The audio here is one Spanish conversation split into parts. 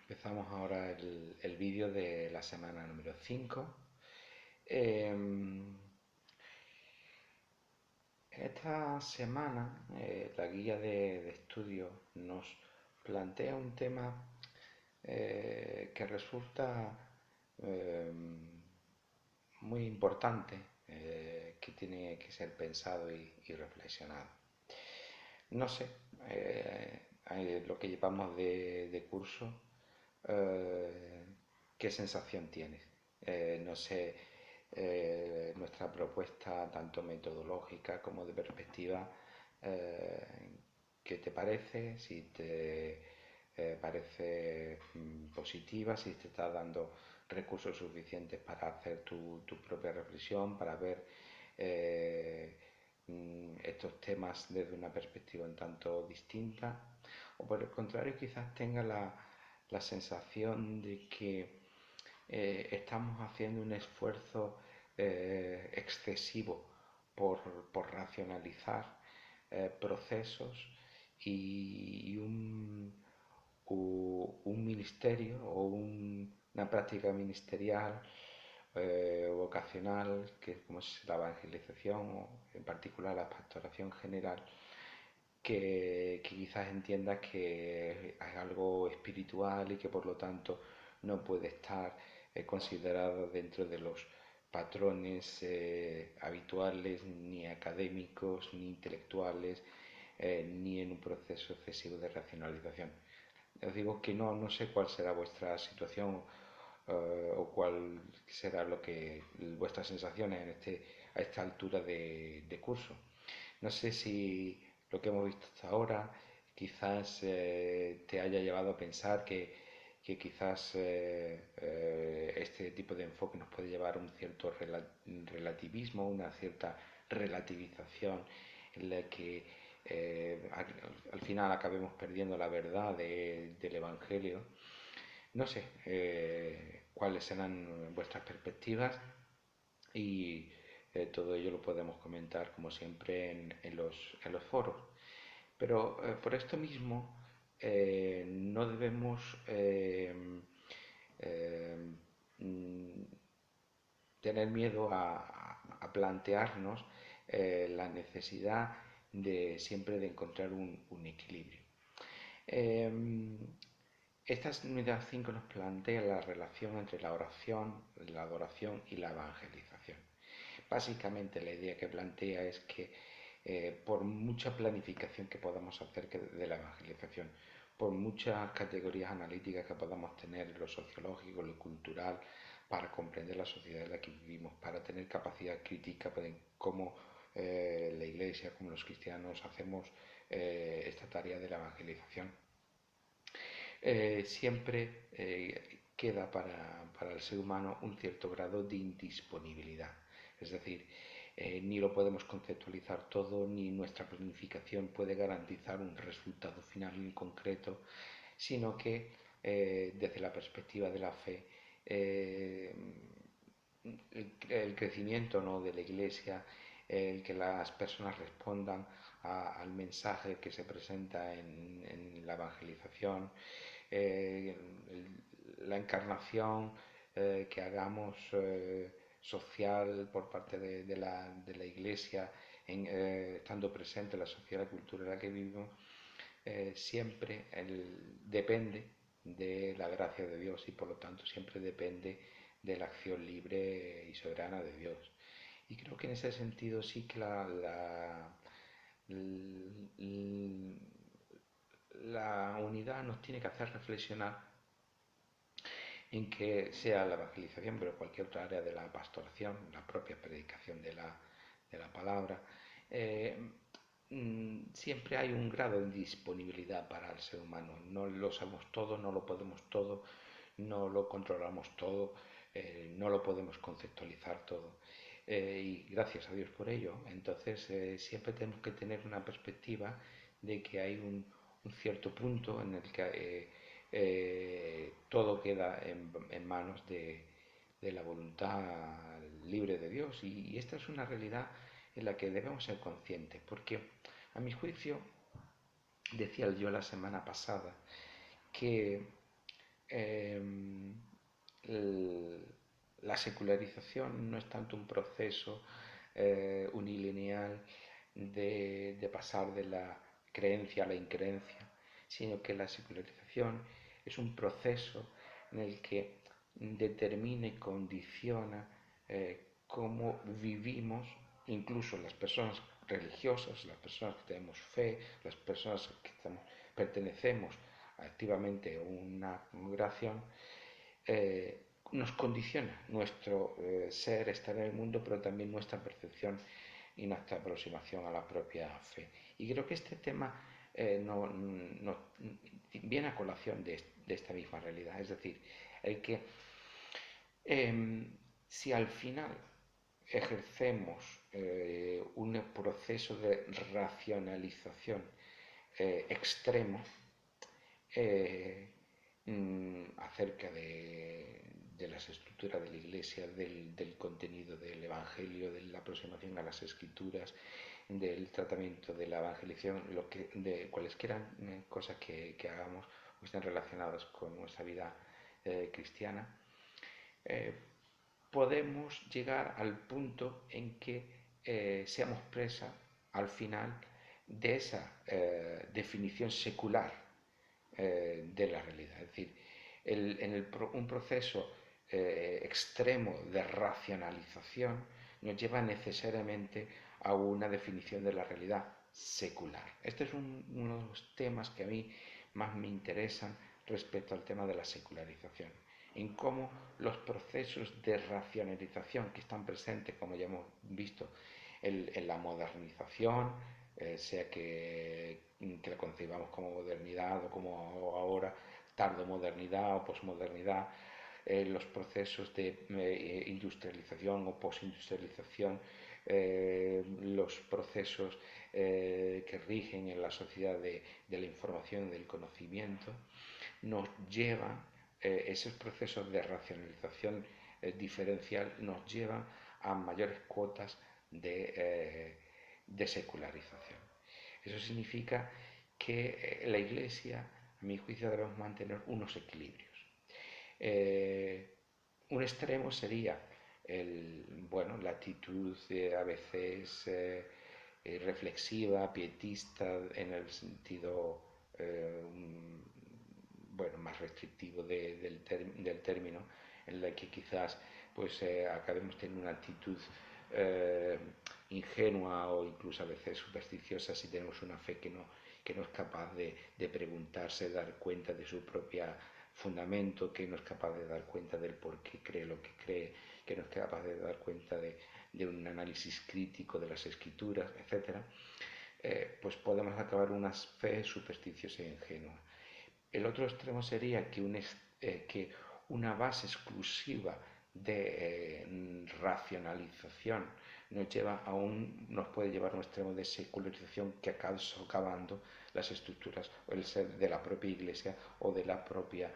Empezamos ahora el vídeo de la semana número 5. En esta semana la guía de estudio nos plantea un tema que resulta eh, muy importante, que tiene que ser pensado y reflexionado. No sé, lo que llevamos de curso, eh, ¿qué sensación tienes? No sé, nuestra propuesta tanto metodológica como de perspectiva, ¿qué te parece? Si te parece positiva, si te está dando recursos suficientes para hacer tu propia reflexión, para ver eh, estos temas desde una perspectiva un tanto distinta, o por el contrario quizás tenga la sensación de que estamos haciendo un esfuerzo excesivo por, por racionalizar procesos y un ministerio o una práctica ministerial vocacional, que es como es la evangelización o en particular la pastoración general, que quizás entienda que es algo espiritual y que por lo tanto no puede estar considerado dentro de los patrones habituales, ni académicos, ni intelectuales, ni en un proceso excesivo de racionalización. Os digo que no sé cuál será vuestra situación o cuál será lo que vuestras sensaciones a esta altura de curso. No sé si lo que hemos visto hasta ahora quizás te haya llevado a pensar que quizás este tipo de enfoque nos puede llevar a un cierto relativismo, una cierta relativización en la que al final acabemos perdiendo la verdad del Evangelio. No sé cuáles serán vuestras perspectivas y todo ello lo podemos comentar como siempre en los foros. Pero por esto mismo no debemos eh, mm, tener miedo a plantearnos la necesidad de siempre de encontrar un equilibrio. Eh, Esta unidad 5 nos plantea la relación entre la oración, la adoración y la evangelización. Básicamente la idea que plantea es que por mucha planificación que podamos hacer de la evangelización, por muchas categorías analíticas que podamos tener en lo sociológico, lo cultural, para comprender la sociedad en la que vivimos, para tener capacidad crítica de cómo la Iglesia, como los cristianos hacemos esta tarea de la evangelización, siempre queda para el ser humano un cierto grado de indisponibilidad. Es decir, ni lo podemos conceptualizar todo, ni nuestra planificación puede garantizar un resultado final en concreto, sino que desde la perspectiva de la fe, el crecimiento, ¿no?, de la Iglesia, el que las personas respondan al mensaje que se presenta en la evangelización, eh, la encarnación que hagamos social por parte de la Iglesia, estando presente en la sociedad y la cultura en la que vivimos, siempre depende de la gracia de Dios y por lo tanto siempre depende de la acción libre y soberana de Dios. Y creo que en ese sentido sí que la unidad nos tiene que hacer reflexionar en que sea la evangelización, pero cualquier otra área de la pastoración, la propia predicación de la palabra, eh, siempre hay un grado de disponibilidad para el ser humano. No lo sabemos todo, no lo podemos todo, no lo controlamos todo, no lo podemos conceptualizar todo. Y gracias a Dios por ello. Entonces siempre tenemos que tener una perspectiva de que hay un cierto punto en el que todo queda en manos de la voluntad libre de Dios. Y esta es una realidad en la que debemos ser conscientes, porque a mi juicio, decía yo la semana pasada, que em, la secularización no es tanto un proceso unilineal de pasar de la creencia a la increencia, sino que la secularización es un proceso en el que determina y condiciona cómo vivimos, incluso las personas religiosas, las personas que tenemos fe, las personas que pertenecemos activamente a una congregación, nos condiciona nuestro ser, estar en el mundo, pero también nuestra percepción y nuestra aproximación a la propia fe. Y creo que este tema viene a colación de esta misma realidad, es decir, el que si al final ejercemos un proceso de racionalización extremo acerca de las estructuras de la Iglesia, del contenido del Evangelio, de la aproximación a las Escrituras, del tratamiento de la evangelización, de cualesquiera cosas que hagamos o estén relacionadas con nuestra vida cristiana, podemos llegar al punto en que seamos presa al final de esa definición secular de la realidad. Es decir, un proceso extremo de racionalización nos lleva necesariamente a una definición de la realidad secular. Este es uno de los temas que a mí más me interesan respecto al tema de la secularización, en cómo los procesos de racionalización que están presentes, como ya hemos visto, en la modernización, sea que la concebamos como modernidad o como ahora tardomodernidad o posmodernidad, los procesos de industrialización o postindustrialización, los procesos que rigen en la sociedad de la información y del conocimiento, nos llevan, esos procesos de racionalización diferencial nos llevan a mayores cuotas de secularización. Eso significa que la Iglesia, a mi juicio, debemos mantener unos equilibrios. Un extremo sería la actitud a veces reflexiva, pietista, en el sentido más restrictivo del término, en la que quizás acabemos teniendo una actitud ingenua o incluso a veces supersticiosa si tenemos una fe que no es capaz de preguntarse, dar cuenta de su propia fundamento, que no es capaz de dar cuenta del por qué cree lo que cree, que no es capaz de dar cuenta de un análisis crítico de las escrituras, etc., pues podemos acabar una fe supersticiosa e ingenua. El otro extremo sería que una base exclusiva de racionalización nos puede llevar a un extremo de secularización que acaba socavando las estructuras o el ser de la propia Iglesia o de la propia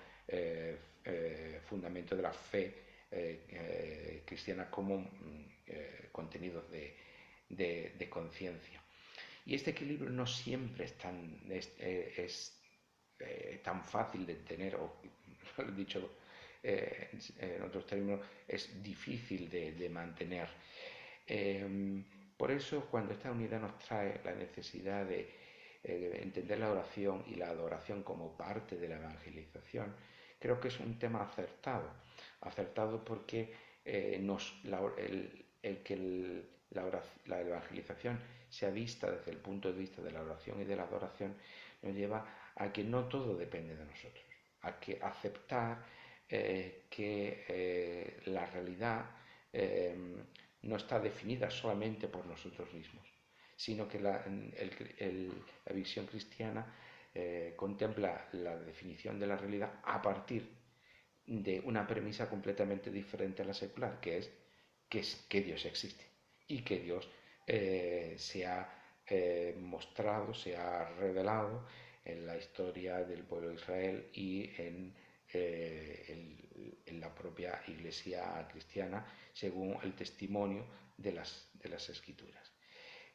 fundamento de la fe cristiana como contenidos de conciencia. Y este equilibrio no siempre es tan fácil de tener, o dicho en otros términos, es difícil de mantener. Por eso, cuando esta unidad nos trae la necesidad de entender la oración y la adoración como parte de la evangelización, creo que es un tema acertado porque la evangelización sea vista desde el punto de vista de la oración y de la adoración nos lleva a que no todo depende de nosotros, a que aceptar que la realidad no está definida solamente por nosotros mismos, sino que la visión cristiana contempla la definición de la realidad a partir de una premisa completamente diferente a la secular, que es que Dios existe y que Dios se ha mostrado, se ha revelado en la historia del pueblo de Israel y en la propia Iglesia cristiana, según el testimonio de las Escrituras.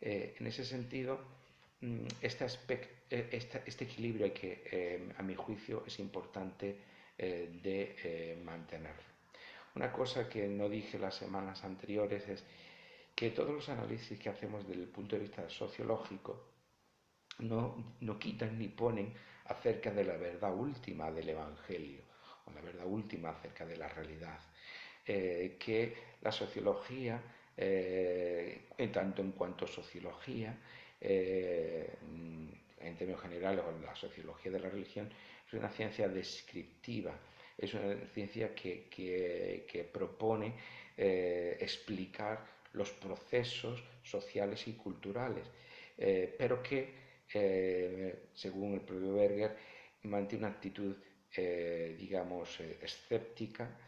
En ese sentido, este equilibrio que, a mi juicio, es importante de mantenerlo. Una cosa que no dije las semanas anteriores es que todos los análisis que hacemos desde el punto de vista sociológico no quitan ni ponen acerca de la verdad última del Evangelio, o la verdad última acerca de la realidad. Que la sociología, tanto en cuanto sociología, en términos generales, o la sociología de la religión, es una ciencia descriptiva, es una ciencia que propone explicar los procesos sociales y culturales, pero que, según el propio Berger, mantiene una actitud, digamos, escéptica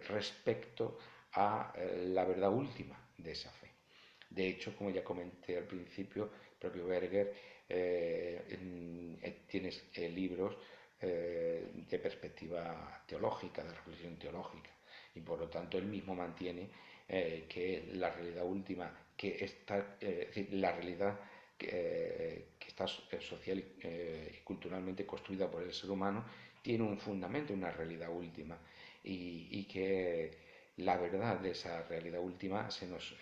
respecto a la verdad última de esa fe. De hecho, como ya comenté al principio, el propio Berger tiene libros de perspectiva teológica, de reflexión teológica, y por lo tanto él mismo mantiene que la realidad última, que está, es decir, la realidad que está social y culturalmente construida por el ser humano, tiene un fundamento, una realidad última, y que la verdad de esa realidad última se nos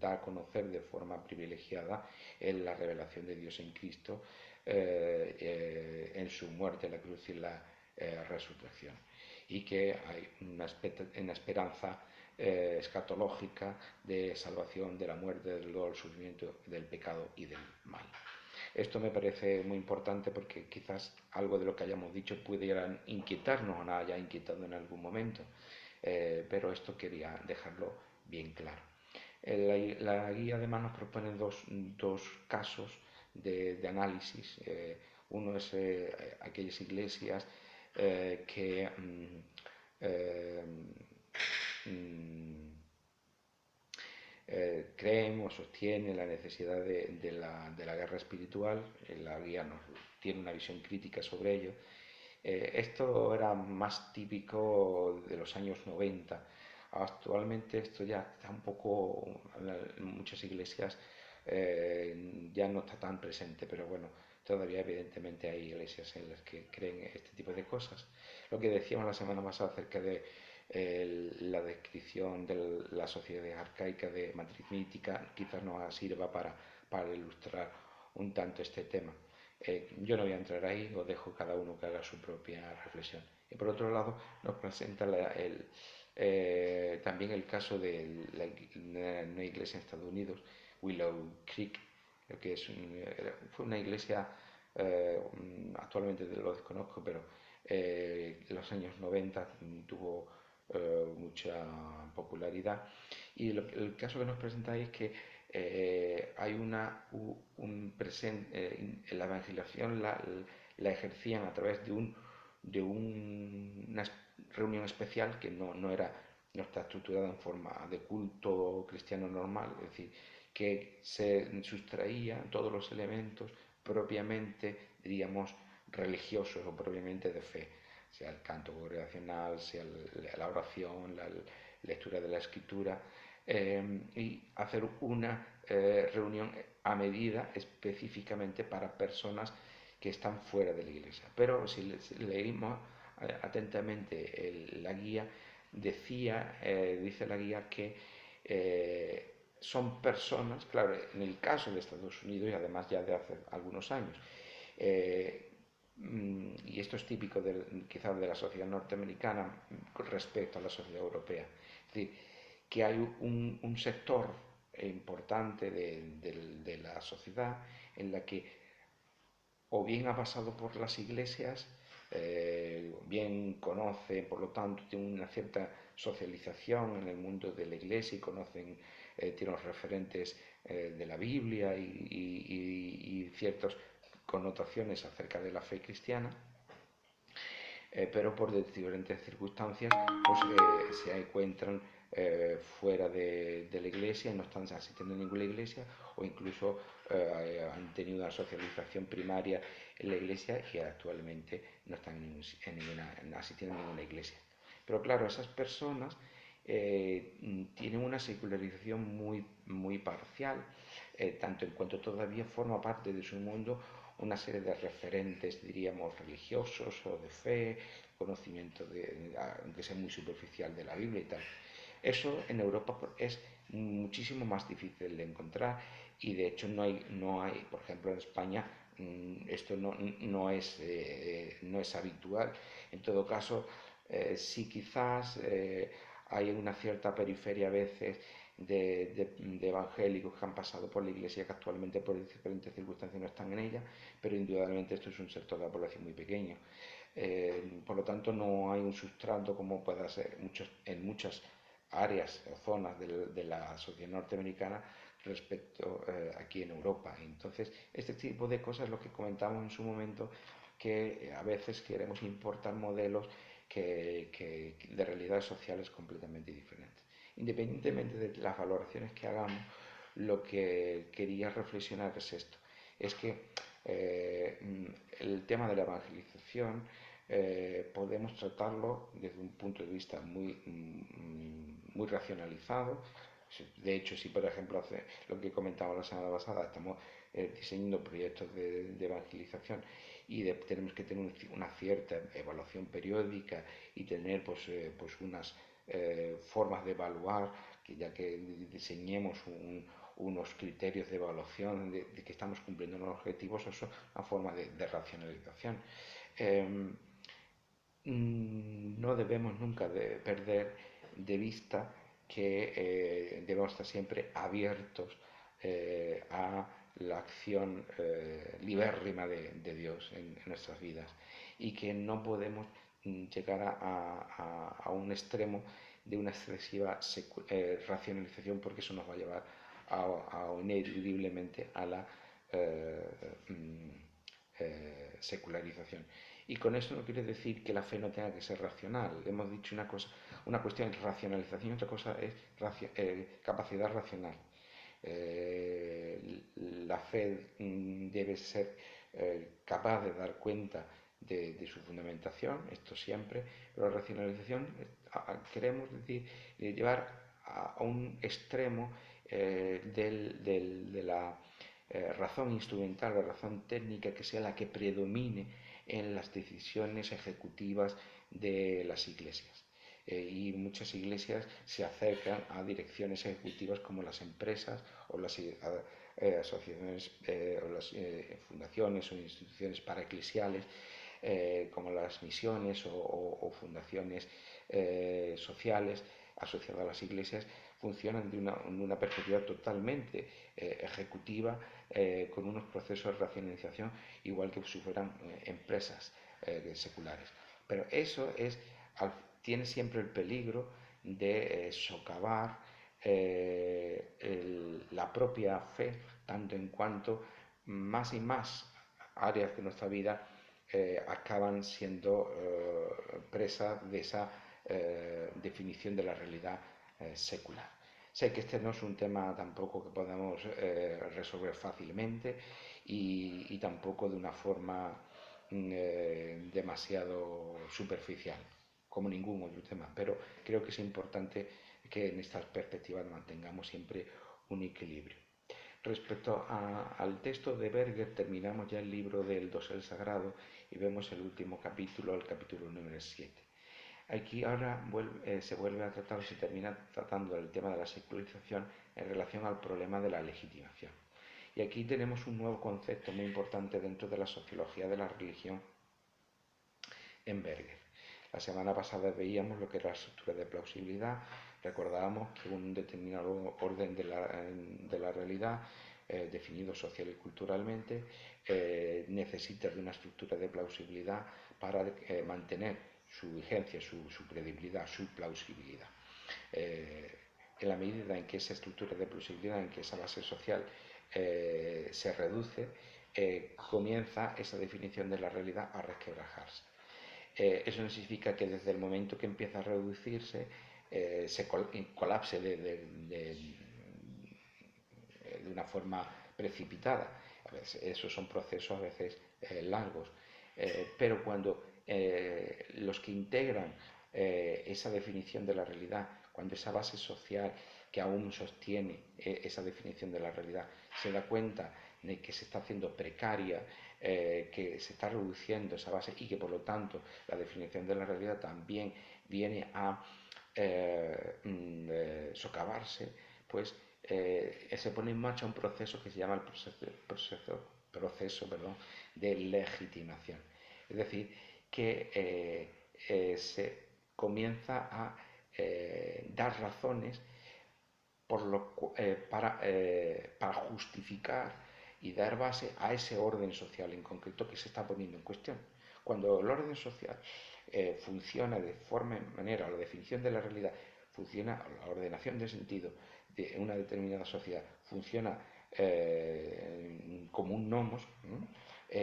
da a conocer de forma privilegiada en la revelación de Dios en Cristo, en su muerte en la cruz y en la resurrección, y que hay una esperanza escatológica de salvación de la muerte, del dolor, del sufrimiento, del pecado y del mal. Esto me parece muy importante porque quizás algo de lo que hayamos dicho pudiera inquietarnos o nos haya inquietado en algún momento, pero esto quería dejarlo bien claro. La guía además nos propone dos casos de análisis. Uno es aquellas iglesias que creen o sostienen la necesidad de la guerra espiritual. La guía nos tiene una visión crítica sobre ello. Esto era más típico de los años 90. Actualmente esto ya está un poco, en muchas iglesias ya no está tan presente, pero bueno, todavía evidentemente hay iglesias en las que creen este tipo de cosas. Lo que decíamos la semana pasada acerca de la descripción de la sociedad arcaica de matriz mítica quizás nos sirva para ilustrar un tanto este tema. Yo no voy a entrar ahí, os dejo cada uno que haga su propia reflexión. Y por otro lado, nos presenta también el caso de una iglesia en Estados Unidos, Willow Creek, que fue una iglesia, actualmente lo desconozco, pero en los años 90 tuvo mucha popularidad. Y el caso que nos presentáis es que hay la evangelización la ejercían a través de una reunión especial que no está estructurada en forma de culto cristiano normal, es decir, que se sustraían todos los elementos propiamente, diríamos, religiosos o propiamente de fe, sea el canto congregacional, sea la oración, la lectura de la escritura, y hacer una reunión a medida específicamente para personas que están fuera de la iglesia. Pero si leímos atentamente la guía, dice la guía que son personas, claro, en el caso de Estados Unidos y además ya de hace algunos años, y esto es típico quizás de la sociedad norteamericana respecto a la sociedad europea, es decir, que hay un sector importante de la sociedad en la que o bien ha pasado por las iglesias, bien conoce, por lo tanto, tiene una cierta socialización en el mundo de la iglesia y conocen, tienen los referentes de la Biblia y ciertas connotaciones acerca de la fe cristiana, pero por diferentes circunstancias pues, se encuentran fuera de la iglesia y no están asistiendo a ninguna iglesia, o incluso han tenido una socialización primaria en la iglesia y actualmente no están asistiendo a ninguna iglesia. Pero claro, esas personas tienen una secularización muy parcial, tanto en cuanto todavía forma parte de su mundo una serie de referentes, diríamos, religiosos o de fe, conocimiento, aunque sea muy superficial, de la Biblia y tal. Eso en Europa es muchísimo más difícil de encontrar y de hecho no hay, por ejemplo en España esto no es habitual. En todo caso, sí quizás hay una cierta periferia a veces de evangélicos que han pasado por la Iglesia, que actualmente por diferentes circunstancias no están en ella, pero indudablemente esto es un sector de la población muy pequeño. Por lo tanto, no hay un sustrato como pueda ser en muchas áreas o zonas de la sociedad norteamericana respecto aquí en Europa. Entonces, este tipo de cosas es lo que comentamos en su momento, que a veces queremos importar modelos de realidades sociales completamente diferentes. Independientemente de las valoraciones que hagamos, lo que quería reflexionar es esto, es que el tema de la evangelización podemos tratarlo desde un punto de vista muy racionalizado. De hecho, si por ejemplo lo que comentaba la semana pasada, estamos diseñando proyectos de evangelización y tenemos que tener una cierta evaluación periódica y tener pues unas formas de evaluar, que ya que diseñemos unos criterios de evaluación de que estamos cumpliendo los objetivos, eso es una forma de racionalización. Eh, no debemos nunca perder de vista que debemos estar siempre abiertos a la acción libérrima de Dios en nuestras vidas y que no podemos llegar a un extremo de una excesiva racionalización, porque eso nos va a llevar ineludiblemente a la eh, mm, secularización. Y con esto no quiere decir que la fe no tenga que ser racional. Hemos dicho una cuestión es racionalización y otra cosa es capacidad racional. La fe debe ser capaz de dar cuenta de su fundamentación, esto siempre, pero la racionalización queremos decir llevar a un extremo de la razón instrumental, la razón técnica, que sea la que predomine en las decisiones ejecutivas de las iglesias. Y muchas iglesias se acercan a direcciones ejecutivas como las empresas o las asociaciones o las fundaciones o instituciones paraeclesiales, como las misiones o fundaciones sociales asociadas a las iglesias, funcionan de una perspectiva totalmente ejecutiva, con unos procesos de racionalización igual que si fueran empresas seculares. Pero eso tiene siempre el peligro de socavar la propia fe, tanto en cuanto más y más áreas de nuestra vida acaban siendo presa de esa definición de la realidad secular. Sé que este no es un tema tampoco que podamos resolver fácilmente y tampoco de una forma demasiado superficial, como ningún otro tema, pero creo que es importante que en estas perspectivas mantengamos siempre un equilibrio. Respecto al texto de Berger, terminamos ya el libro del dosel sagrado y vemos el último capítulo, el capítulo número 7. Aquí ahora se vuelve a tratar, se termina tratando el tema de la secularización en relación al problema de la legitimación. Y aquí tenemos un nuevo concepto muy importante dentro de la sociología de la religión en Berger. La semana pasada veíamos lo que era la estructura de plausibilidad, recordábamos que un determinado orden de la realidad, definido social y culturalmente, necesita de una estructura de plausibilidad para mantener su vigencia, su credibilidad, su plausibilidad. En la medida en que esa estructura de plausibilidad, en que esa base social se reduce, comienza esa definición de la realidad a resquebrajarse. Eso no significa que desde el momento que empieza a reducirse se colapse de una forma precipitada. Esos son procesos a veces largos, pero cuando los que integran esa definición de la realidad, cuando esa base social que aún sostiene esa definición de la realidad se da cuenta de que se está haciendo precaria que se está reduciendo esa base y que por lo tanto la definición de la realidad también viene a socavarse, pues se pone en marcha un proceso que se llama el proceso de legitimación. Es decir, que se comienza a dar razones para justificar y dar base a ese orden social en concreto que se está poniendo en cuestión. Cuando el orden social funciona de forma, manera, la definición de la realidad funciona, la ordenación de sentido de una determinada sociedad funciona como un nomos,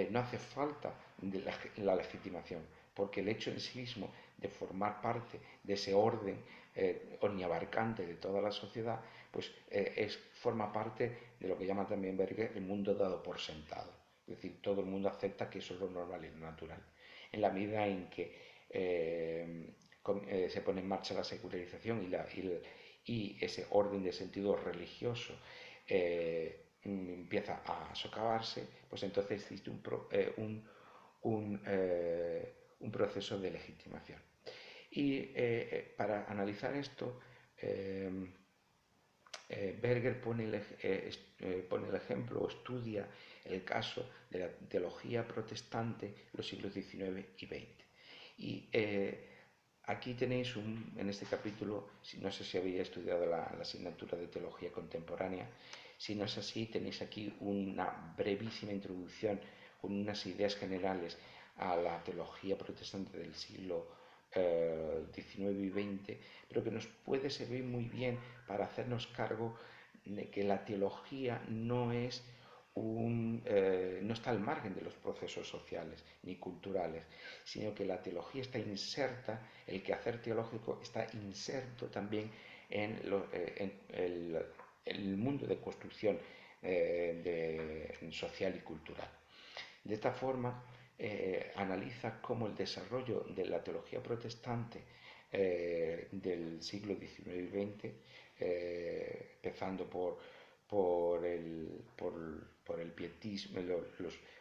no hace falta de la legitimación, porque el hecho en sí mismo de formar parte de ese orden omniabarcante de toda la sociedad, pues forma parte de lo que llama también Berger el mundo dado por sentado. Es decir, todo el mundo acepta que eso es lo normal y lo natural. En la medida en que se pone en marcha la secularización y ese orden de sentido religioso empieza a socavarse, pues entonces existe un proceso de legitimación. Y para analizar esto, Berger pone el ejemplo o estudia el caso de la teología protestante en los siglos XIX y XX. Y aquí tenéis, en este capítulo, no sé si habéis estudiado la asignatura de teología contemporánea, si no es así, tenéis aquí una brevísima introducción con unas ideas generales a la teología protestante del siglo XIX y XX, pero que nos puede servir muy bien para hacernos cargo de que la teología no está al margen de los procesos sociales ni culturales, sino que la teología está inserta, el quehacer teológico está inserto también en el mundo de construcción social y cultural. De esta forma, analiza cómo el desarrollo de la teología protestante del siglo XIX y XX, empezando por el pietismo,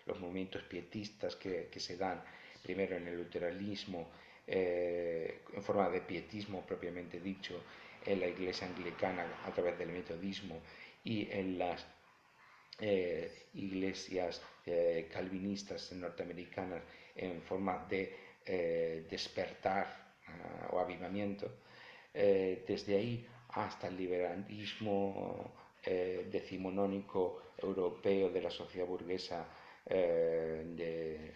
los movimientos pietistas que se dan primero en el luteranismo, en forma de pietismo propiamente dicho, en la iglesia anglicana a través del metodismo y en las iglesias calvinistas norteamericanas en forma de despertar o avivamiento, desde ahí hasta el liberalismo decimonónico europeo de la sociedad burguesa de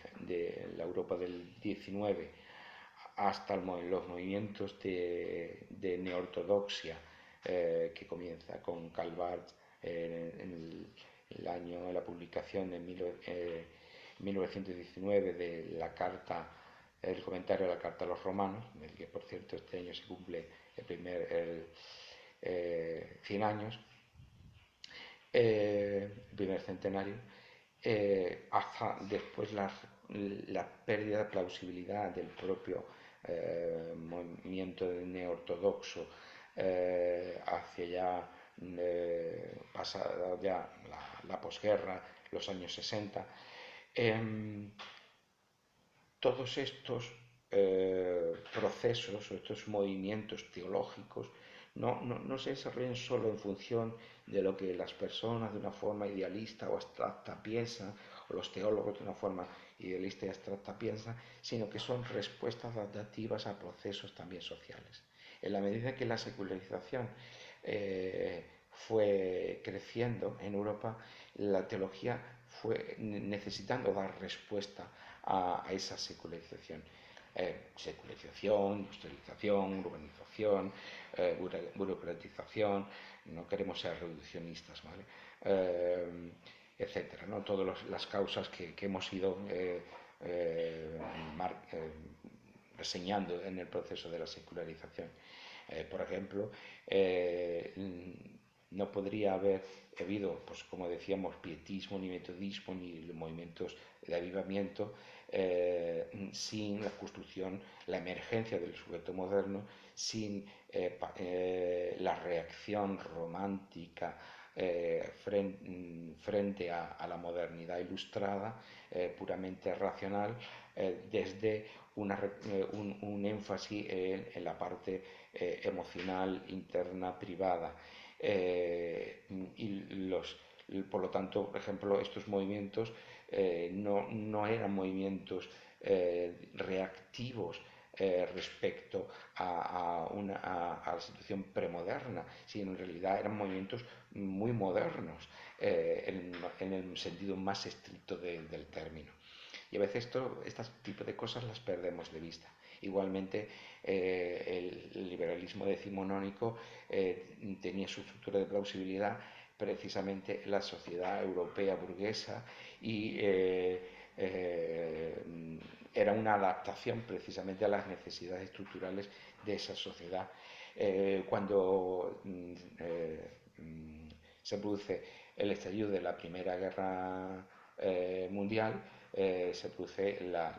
la Europa del XIX, hasta los movimientos de neortodoxia que comienza con Karl Barth en el año de la publicación de 1919 de la carta, el comentario a la carta a los romanos, del que por cierto este año se cumple el 100 años, el primer centenario, hasta después la pérdida de plausibilidad del propio movimiento neortodoxo hacia ya pasada ya la posguerra, los años 60. Todos estos procesos o estos movimientos teológicos no se desarrollan solo en función de lo que las personas de una forma idealista o abstracta piensan, o los teólogos de una forma idealista y abstracta piensan, sino que son respuestas adaptativas a procesos también sociales. En la medida que la secularización fue creciendo en Europa, la teología fue necesitando dar respuesta a esa secularización. Secularización, industrialización, urbanización, burocratización, no queremos ser reduccionistas, ¿vale? Etcétera, ¿no? Todas las causas que hemos ido reseñando en el proceso de la secularización. Por ejemplo, no podría haber habido, pues como decíamos, pietismo, ni metodismo, ni movimientos de avivamiento sin la construcción, la emergencia del sujeto moderno, sin la reacción romántica frente a la modernidad ilustrada, puramente racional, desde un énfasis en la parte emocional, interna, privada. Y por lo tanto, por ejemplo, estos movimientos no eran movimientos reactivos respecto a la situación premoderna, sino en realidad eran movimientos muy modernos en el sentido más estricto del término. Y a veces este tipo de cosas las perdemos de vista. Igualmente, el liberalismo decimonónico tenía su estructura de plausibilidad precisamente en la sociedad europea burguesa y era una adaptación precisamente a las necesidades estructurales de esa sociedad. Cuando se produce el estallido de la Primera Guerra Mundial, se produce la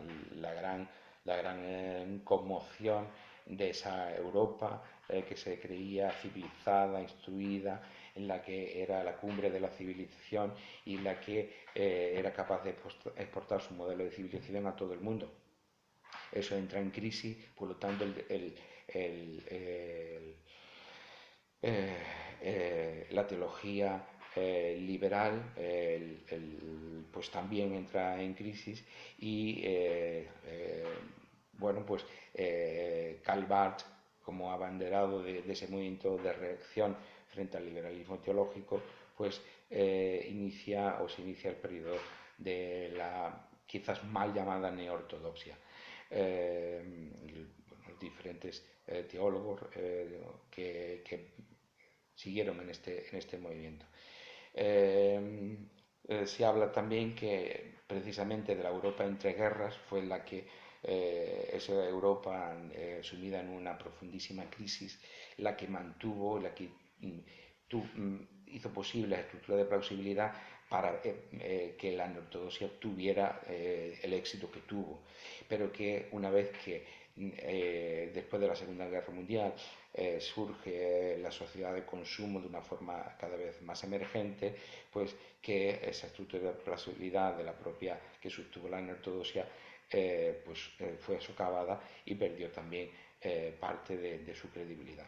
gran conmoción de esa Europa que se creía civilizada, instruida, en la que era la cumbre de la civilización y en la que era capaz de exportar su modelo de civilización a todo el mundo. Eso entra en crisis, por lo tanto la teología liberal pues también entra en crisis y bueno, pues Karl Barth, como abanderado de ese movimiento de reacción frente al liberalismo teológico, pues se inicia el periodo de la quizás mal llamada neortodoxia. Los diferentes teólogos que siguieron en este movimiento. Se habla también que precisamente de la Europa entre guerras fue la que esa Europa sumida en una profundísima crisis, la que mantuvo, la que hizo posible la estructura de plausibilidad para que la ortodoxia tuviera el éxito que tuvo, pero que una vez que después de la Segunda Guerra Mundial surge la sociedad de consumo de una forma cada vez más emergente, pues que esa estructura de plausibilidad de la propia que sostuvo la ortodoxia fue socavada y perdió también parte de su credibilidad.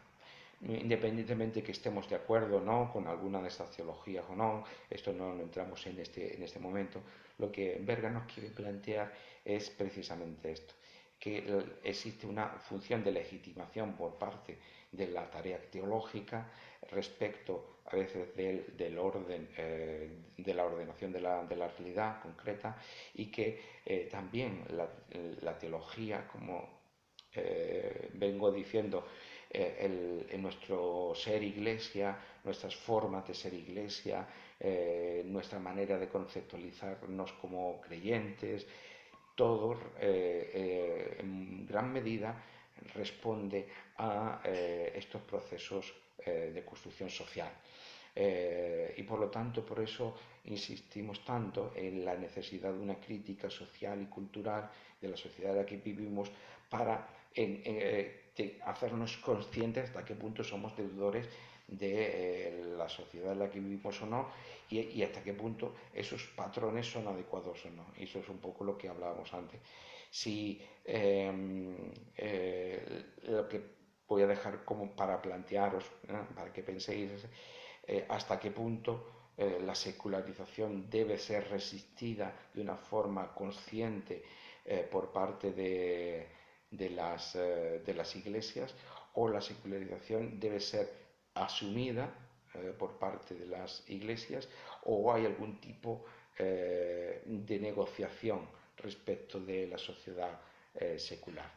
Independientemente que estemos de acuerdo no con alguna de estas teologías o no, esto no lo entramos en este momento, lo que Berger nos quiere plantear es precisamente esto, que existe una función de legitimación por parte de la tarea teológica respecto a veces del orden, de la ordenación de la realidad concreta y que también la teología, como vengo diciendo, en nuestro ser iglesia, nuestras formas de ser iglesia, nuestra manera de conceptualizarnos como creyentes, todo en gran medida responde a estos procesos de construcción social. Y por lo tanto, por eso insistimos tanto en la necesidad de una crítica social y cultural de la sociedad en la que vivimos para hacernos conscientes hasta qué punto somos deudores de la sociedad en la que vivimos o no y hasta qué punto esos patrones son adecuados o no. Y eso es un poco lo que hablábamos antes. Si lo que voy a dejar como para plantearos, para que penséis, hasta qué punto la secularización debe ser resistida de una forma consciente por parte de las iglesias, o la secularización debe ser asumida por parte de las iglesias, o hay algún tipo de negociación respecto de la sociedad secular.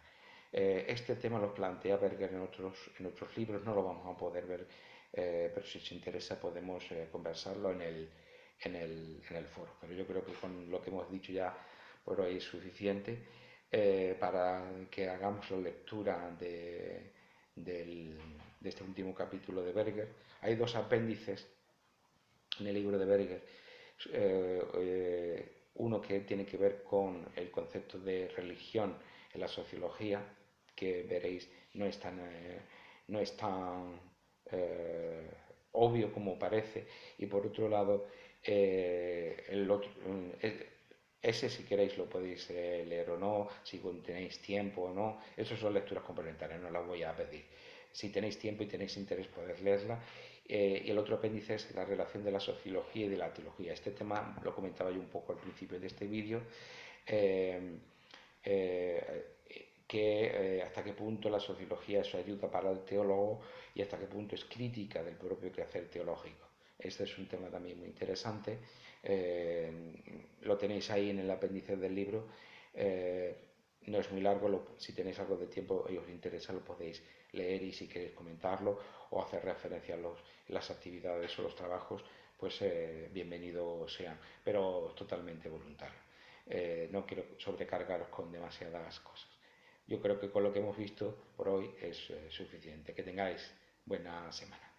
Este tema lo plantea Berger en otros libros, no lo vamos a poder ver, pero si os interesa podemos conversarlo en el foro. Pero yo creo que con lo que hemos dicho ya por hoy es suficiente para que hagamos la lectura de este último capítulo de Berger. Hay dos apéndices en el libro de Berger. Uno que tiene que ver con el concepto de religión en la sociología, que veréis no es tan obvio como parece, y por otro lado, el otro, ese si queréis lo podéis leer o no, si tenéis tiempo o no, esas son lecturas complementarias, no las voy a pedir. Si tenéis tiempo y tenéis interés podéis leerla. Y el otro apéndice es la relación de la sociología y de la teología. Este tema lo comentaba yo un poco al principio de este vídeo, eh, eh, hasta qué punto la sociología es ayuda para el teólogo y hasta qué punto es crítica del propio quehacer teológico. Este es un tema también muy interesante. Lo tenéis ahí en el apéndice del libro. No es muy largo, si tenéis algo de tiempo y os interesa lo podéis leer, y si queréis comentarlo o hacer referencia a las actividades o los trabajos, pues bienvenidos sean, pero totalmente voluntario. No quiero sobrecargaros con demasiadas cosas. Yo creo que con lo que hemos visto por hoy es suficiente. Que tengáis buena semana.